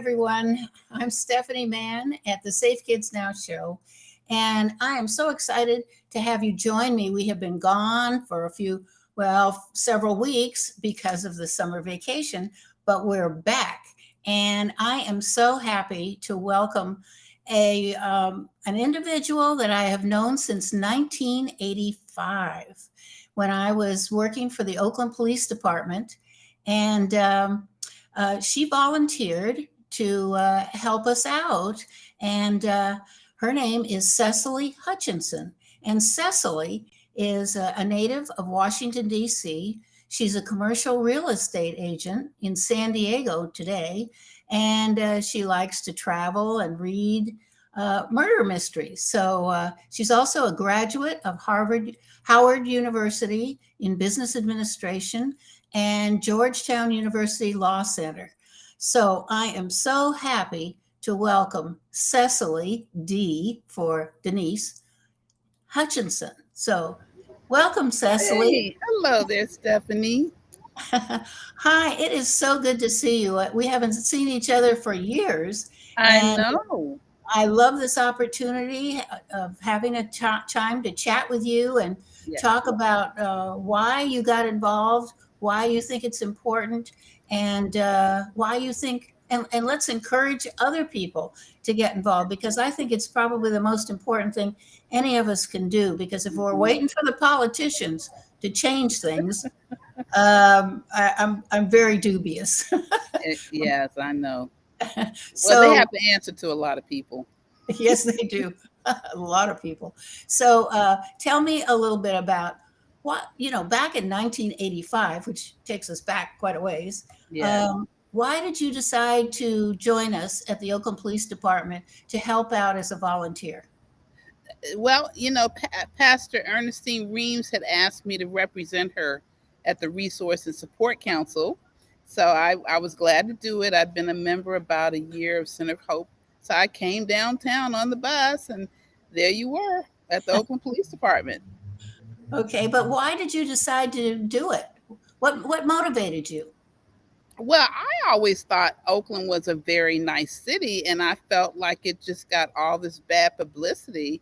everyone. I'm Stephanie Mann at the Safe Kids Now show, and I am so excited to have you join me. We have been gone for several weeks because of the summer vacation, but we're back, and I am so happy to welcome an individual that I have known since 1985 when I was working for the Oakland Police Department, and she volunteered to help us out. And her name is Cecily Hutchinson. And Cecily is a native of Washington, D.C. She's a commercial real estate agent in San Diego today. And she likes to travel and read murder mysteries. So she's also a graduate of Howard University in business administration and Georgetown University Law Center. So I am so happy to welcome Cecily D for Denise Hutchinson. So welcome, Cecily. Hey, hello there, Stephanie. Hi, it is so good to see you. We haven't seen each other for years. I And know. I love this opportunity of having a time to chat with you and Yeah. talk about why you got involved, why you think it's important, and why you think, and let's encourage other people to get involved, because I think it's probably the most important thing any of us can do. Because if we're waiting for the politicians to change things, I'm very dubious. Yes, I know. Well, they So have to answer to a lot of people. yes, they do. A lot of people. So tell me a little bit about back in 1985, which takes us back quite a ways. Yes. Why did you decide to join us at the Oakland Police Department to help out as a volunteer? Well, Pastor Ernestine Reams had asked me to represent her at the Resource and Support Council. So I was glad to do it. I'd been a member about a year of Center of Hope. So I came downtown on the bus, and there you were at the Oakland Police Department. Okay, but why did you decide to do it? What motivated you? Well, I always thought Oakland was a very nice city, and I felt like it just got all this bad publicity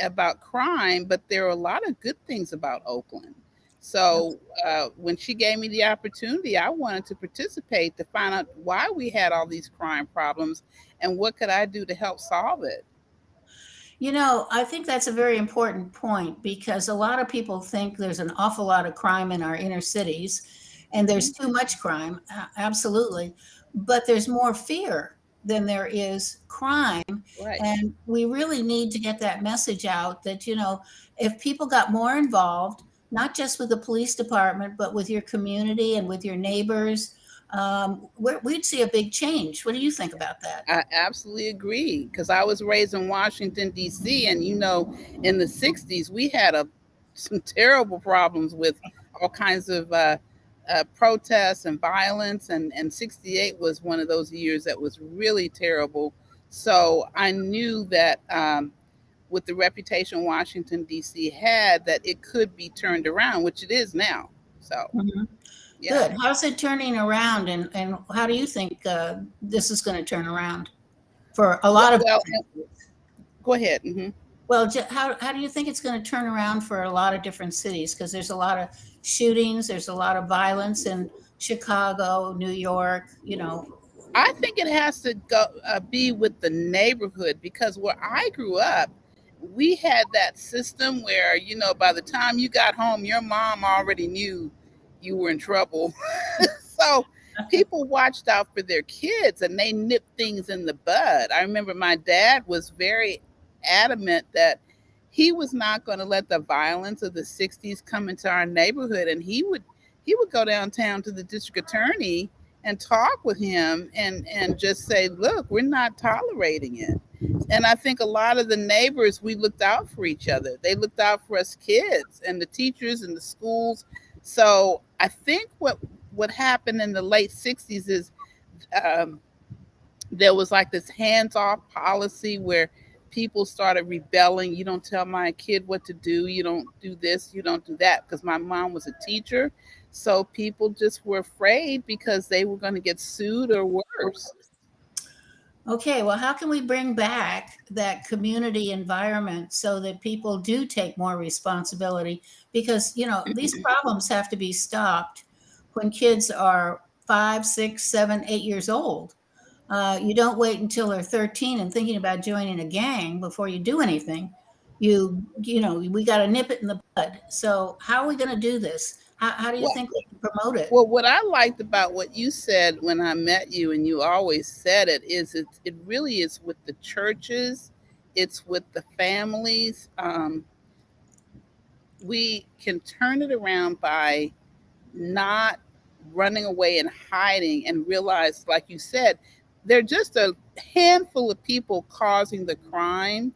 about crime, but there are a lot of good things about Oakland. So when she gave me the opportunity, I wanted to participate to find out why we had all these crime problems and what could I do to help solve it. I think that's a very important point, because a lot of people think there's an awful lot of crime in our inner cities, and there's too much crime, absolutely. But there's more fear than there is crime. Right. And we really need to get that message out that, if people got more involved, not just with the police department, but with your community and with your neighbors, we'd see a big change. What do you think about that? I absolutely agree because I was raised in Washington D.C. and in the '60s we had some terrible problems with all kinds of protests and violence, and '68 was one of those years that was really terrible. So I knew that with the reputation Washington D.C. had, that it could be turned around, which it is now. So Mhm. yeah. Good. How's it turning around, and how do you think this is going to turn around for a lot of Well, different cities? go ahead. Well, how do you think it's going to turn around for a lot of different cities? Because there's a lot of shootings, there's a lot of violence in Chicago, New York. I think it has to go be with the neighborhood because where I grew up, we had that system where by the time you got home, your mom already knew you were in trouble. So people watched out for their kids and they nipped things in the bud. I remember my dad was very adamant that he was not going to let the violence of the '60s come into our neighborhood, and he would go downtown to the district attorney and talk with him and just say, look, we're not tolerating it. And I think a lot of the neighbors, we looked out for each other. They looked out for us kids and the teachers and the schools. So I think what happened in the late '60s is um, there was like this hands-off policy where people started rebelling. You don't tell my kid what to do. You don't do this. You don't do that. Because my mom was a teacher. So people just were afraid because they were going to get sued or worse. Okay, well, how can we bring back that community environment so that people do take more responsibility? Because, these problems have to be stopped when kids are 5, 6, 7, 8 years old. You don't wait until they're 13 and thinking about joining a gang before you do anything. We got to nip it in the bud. So, how are we going to do this? How do you Well, think we can promote it? well, what I liked about what you said when I met you, and you always said it, is it really is with the churches, it's with the families. We can turn it around by not running away and hiding and realize, like you said, they're just a handful of people causing the crime.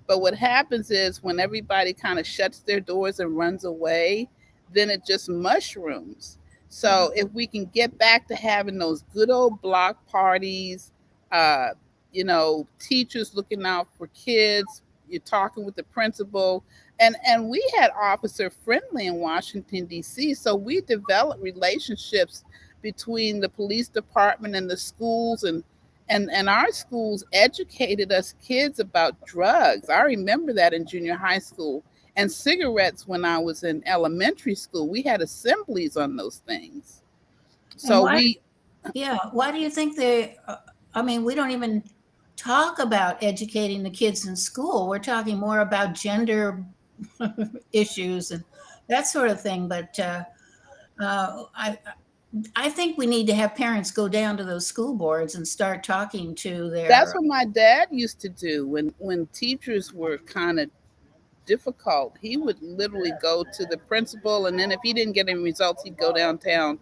But what happens is when everybody kind of shuts their doors and runs away, then it just mushrooms. Yeah. So if we can get back to having those good old block parties, uh, teachers looking out for kids, you're talking with the principal, and we had officer friendly in Washington D.C. So we developed relationships between the police department and the schools, and our schools educated us kids about drugs. I remember that in junior high school, and cigarettes when I was in elementary school. We had assemblies on those things. And So why we Yeah, why do you think I mean, we don't even talk about educating the kids in school. We're talking more about gender issues and that sort of thing. But I think we need to have parents go down to those school boards and start talking to That's their. what my dad used to do when teachers were kind of difficult. He would literally go to the principal, and then if he didn't get any results, he'd go downtown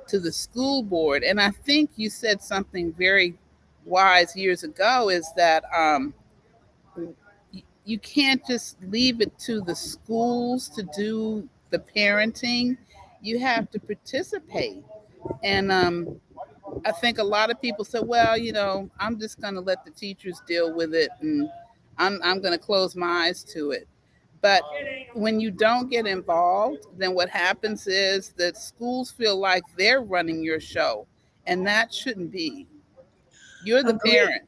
to the school board. And I think you said something very wise years ago, is that you can't just leave it to the schools to do the parenting. You have to participate. And I think a lot of people say, well, I'm just going to let the teachers deal with it, and I'm going to close my eyes to it. But when you don't get involved, then what happens is that schools feel like they're running your show, and that shouldn't be. You're the Agree. parent.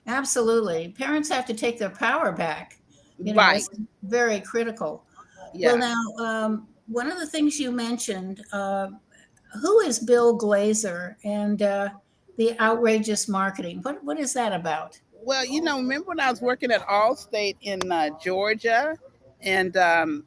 Absolutely. Parents have to take their power back. Right. It's very critical. Well, Yeah. now, one of the things you mentioned, who is Bill Glazer and the outrageous marketing? What is that about? Well, remember when I was working at Allstate in Georgia, and the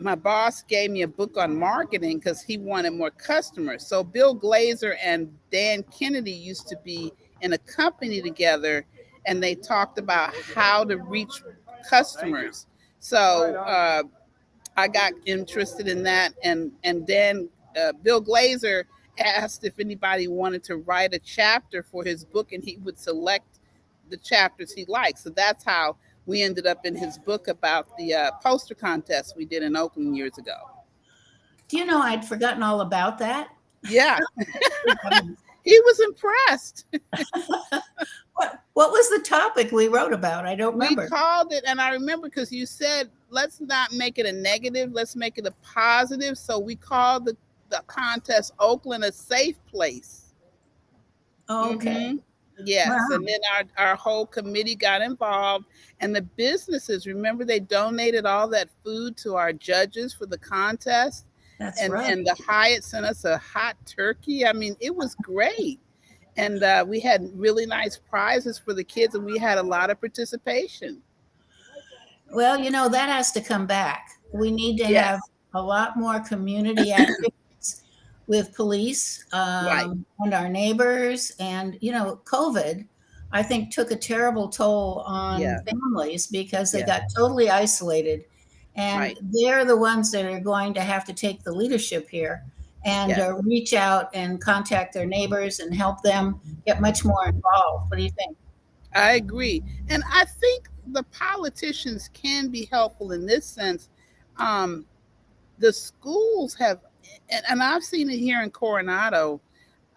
my boss gave me a book on marketing because he wanted more customers. So Bill Glazer and Dan Kennedy used to be in a company together, and they talked about how to reach customers. So I got interested in that, and then Bill Glazer asked if anybody wanted to write a chapter for his book, and he would select the chapters he liked. So that's how we ended up in his book about the poster contest we did in Oakland years ago. Do you know I'd forgotten all about that? Yeah, he was impressed. What was the topic we wrote about? I don't We remember. called it, and I remember because you said, let's not make it a negative, let's make it a positive. So we called the contest Oakland a safe place. Okay. Hmm. Yes, Wow, and then our whole committee got involved, and the businesses, remember, they donated all that food to our judges for the contest, that's right. and the Hyatt sent us a hot turkey. I mean, it was great, and we had really nice prizes for the kids, and we had a lot of participation. Well, that has to come back. We need to have Yes, a lot more community activities with police right. and our neighbors. And, COVID, I think, took a terrible toll on Yeah, families because they yeah, got totally isolated. And right. they're the ones that are going to have to take the leadership here and Yes, reach out and contact their neighbors and help them get much more involved. What do you think? I agree, and I think the politicians can be helpful in this sense. Um, the schools have, and I've seen it here in Coronado,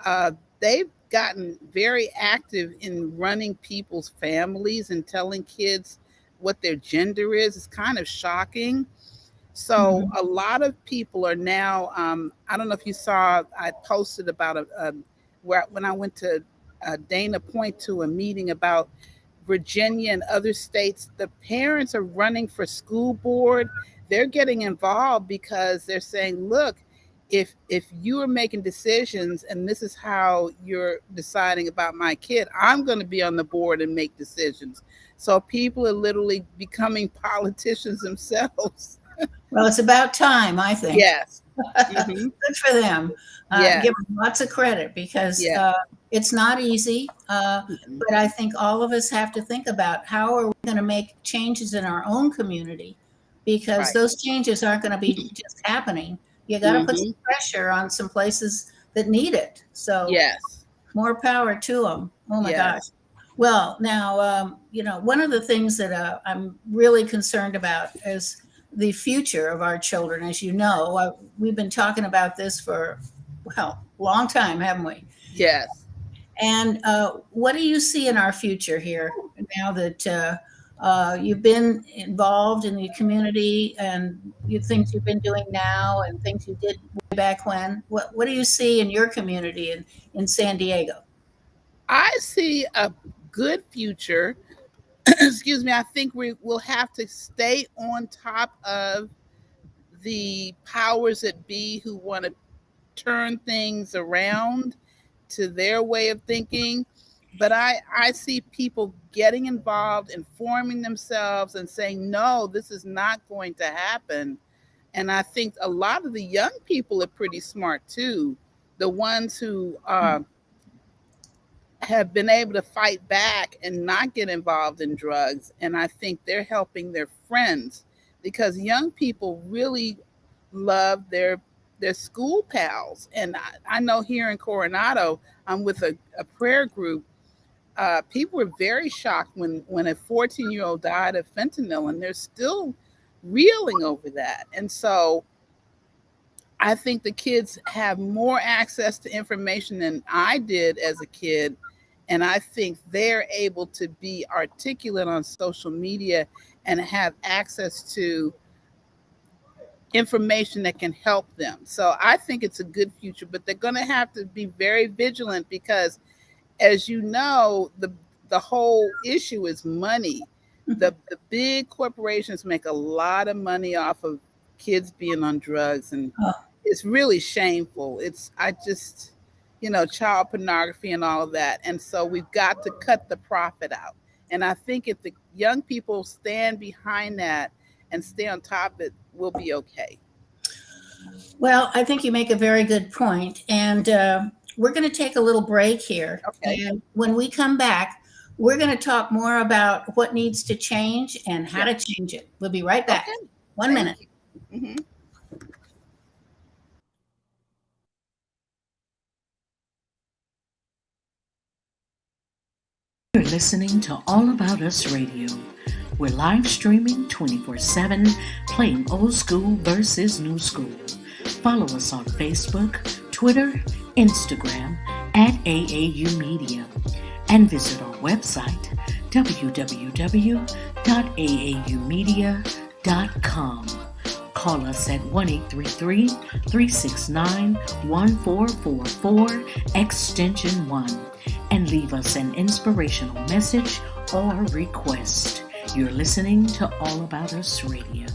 uh, they've gotten very active in running people's families and telling kids what their gender is. It's kind of shocking. So Mhm. a lot of people are now, I don't know if you saw, I posted about when I went to Dana Point to a meeting about Virginia and other states, the parents are running for school board. They're getting involved because they're saying, look, if you are making decisions and this is how you're deciding about my kid, I'm going to be on the board and make decisions. So people are literally becoming politicians themselves. Well, it's about time, I think. Yes. Mm-hmm. Good for them. Yes. Give them lots of credit because Yeah. it's not easy. Mhm. But I think all of us have to think about how are we going to make changes in our own community, because Right. those changes aren't going to be just happening. You got to put Mm-hmm. some pressure on some places that need it. So Yes. more power to them. Oh my gosh. Yes. Well, now, one of the things that I'm really concerned about is the future of our children. As you know, we've been talking about this for, well, a long time, haven't we? Yes. And what do you see in our future here now that you've been involved in the community, and you things you've been doing now and things you did way back when? What do you see in your community in San Diego? I see a good future. Excuse me. I think we will have to stay on top of the powers that be who want to turn things around to their way of thinking. But I see people getting involved, informing themselves, and saying, no, this is not going to happen. And I think a lot of the young people are pretty smart too. The ones who have been able to fight back and not get involved in drugs. And I think they're helping their friends, because young people really love their school pals. And I know here in Coronado, I'm with a prayer group. People were very shocked when a 14-year-old died of fentanyl, and they're still reeling over that. And so I think the kids have more access to information than I did as a kid. And I think they're able to be articulate on social media and have access to information that can help them. So I think it's a good future, but they're going to have to be very vigilant because, as you know, the whole issue is money. The big corporations make a lot of money off of kids being on drugs, and Oh, it's really shameful. I just, child pornography and all of that. And so we've got to cut the profit out. And I think if the young people stand behind that and stay on top of it, we'll be okay. well, I think you make a very good point. And we're going to take a little break here. Okay. And when we come back, we're going to talk more about what needs to change and how Yeah. to change it. We'll be right back. Okay. 1 minute. Thank you. Mhm. You're listening to All About Us Radio. We're live streaming 24/7, playing old school versus new school. Follow us on Facebook, Twitter, Instagram at AAU Media, and visit our website www.aaumedia.com. Call us at 1-833-369-1444, extension 1, and leave us an inspirational message or request. You're listening to All About Us Radio.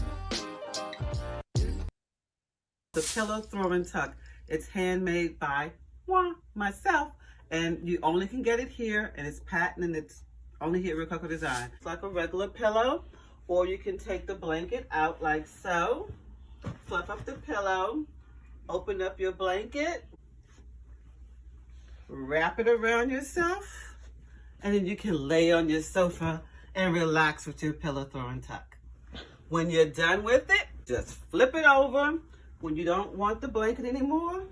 The Pillow Throw and Tuck. It's handmade by myself, and you only can get it here, and it's patent, and it's only here at Rococo Design. It's like a regular pillow, or you can take the blanket out like so, fluff up the pillow, open up your blanket, wrap it around yourself, and then you can lay on your sofa and relax with your Pillow Throw and Tuck. When you're done with it, just flip it over. When you don't want the blanket anymore,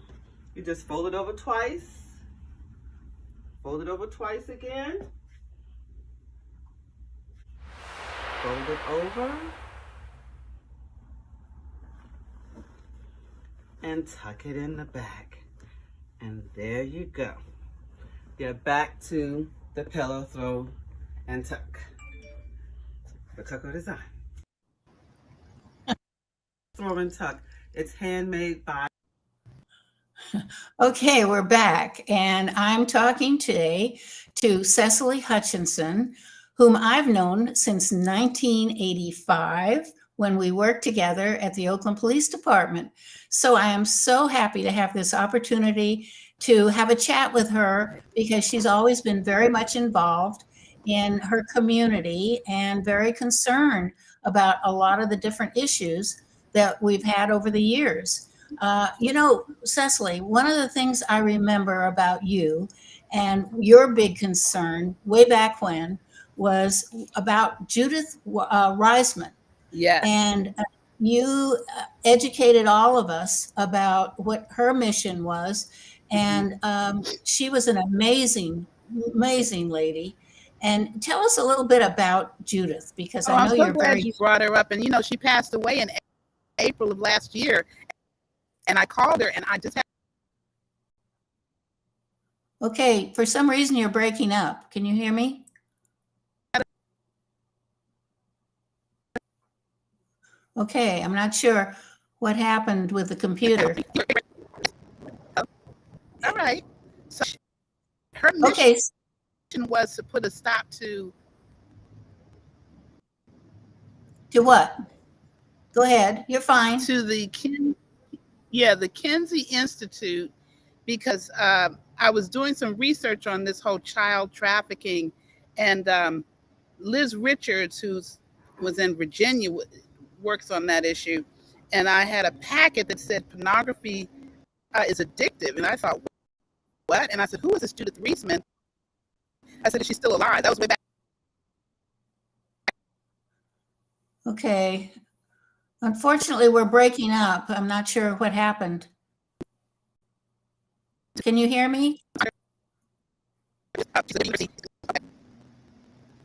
you just fold it over twice. Fold it over twice again. Fold it over. And tuck it in the back. And there you go. You're back to the Pillow Throw and Tuck. Rococo Design. Throw and Tuck. It's handmade by Okay, we're back, and I'm talking today to Cecily Hutchinson, whom I've known since 1985 when we worked together at the Oakland Police Department. So I am so happy to have this opportunity to have a chat with her because she's always been very much involved in her community and very concerned about a lot of the different issues that we've had over the years. Cecily, one of the things I remember about you and your big concern way back when was about Judith Reisman. Yes. And you educated all of us about what her mission was. And she was an amazing, amazing lady. And tell us a little bit about Judith, because I know I'm so you're glad very. you brought her up. And, she passed away in April of last year. And I called her and I just had. Okay, for some reason you're breaking up. Can you hear me? Okay, I'm not sure what happened with the computer. All right. So her mission Okay, was to put a stop to what? Go ahead. You're fine. the Kinsey Institute, because I was doing some research on this whole child trafficking, and Liz Richards, who was in Virginia, works on that issue, and I had a packet that said pornography is addictive, and I thought, what? And I said, who is this Judith Reisman? I said, is she still alive? That was way back. Okay. Unfortunately, we're breaking up. I'm not sure what happened. Can you hear me?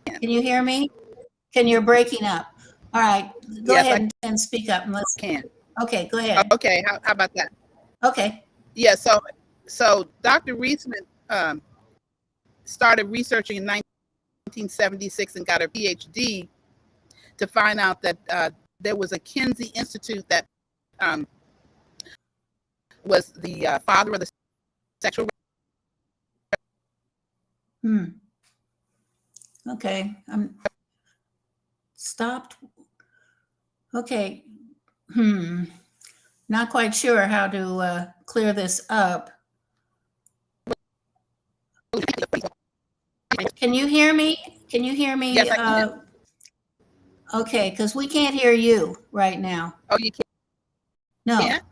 Can you hear me? You're breaking up. All right. Go Yes, ahead and speak up and let's. Can. Okay, go ahead. Okay, how about that? Okay. Yeah, so Dr. Reisman started researching in 1976 and got her PhD to find out that there was a Kinsey Institute that was the father of the sexual. Okay, I'm stopped. Okay. Not quite sure how to clear this up. Can you hear me? Yes, I can. Okay, because we can't hear you right now. Oh, you can't? No. Can't?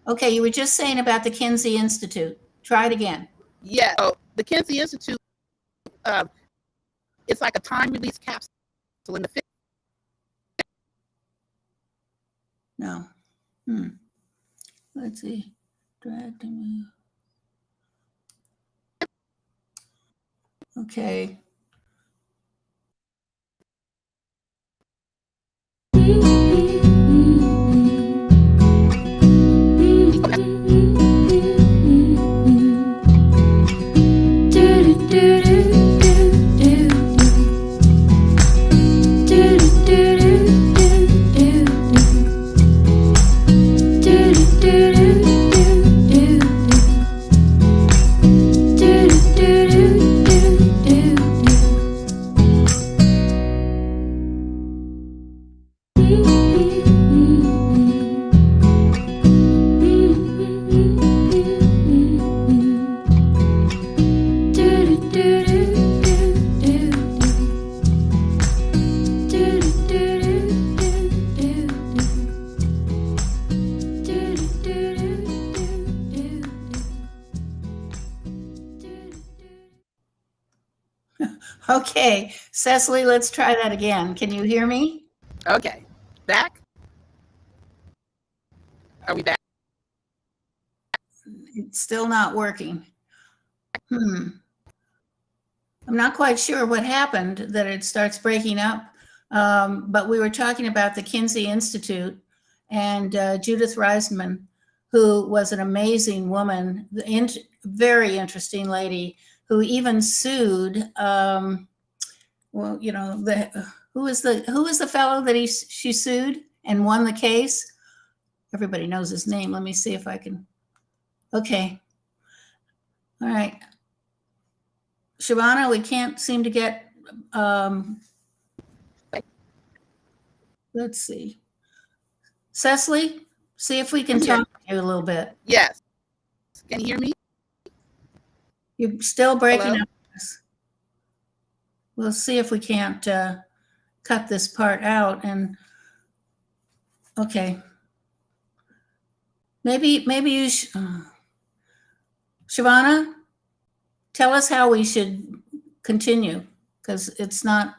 Okay, you were just saying about the Kinsey Institute. Try it again. Yeah, so the Kinsey Institute, it's like a time release capsule in the. No. Let's see. Drag to move. Okay. Okay, Cecily, let's try that again. Can you hear me? Okay, back? Are we back? It's still not working. I'm not quite sure what happened that it starts breaking up, but we were talking about the Kinsey Institute and Judith Reisman, who was an amazing woman, very interesting lady, who even sued. Who is the fellow that she sued and won the case? Everybody knows his name. Let me see if I can. Okay. All right. Shavana, we can't seem to get, let's see. Cecily, see if we can I'm here. talk to you a little bit. Yes. Can you hear me? You're still breaking Hello? up. We'll see if we can't cut this part out and, okay. Maybe you, Shavana, tell us how we should continue, because it's not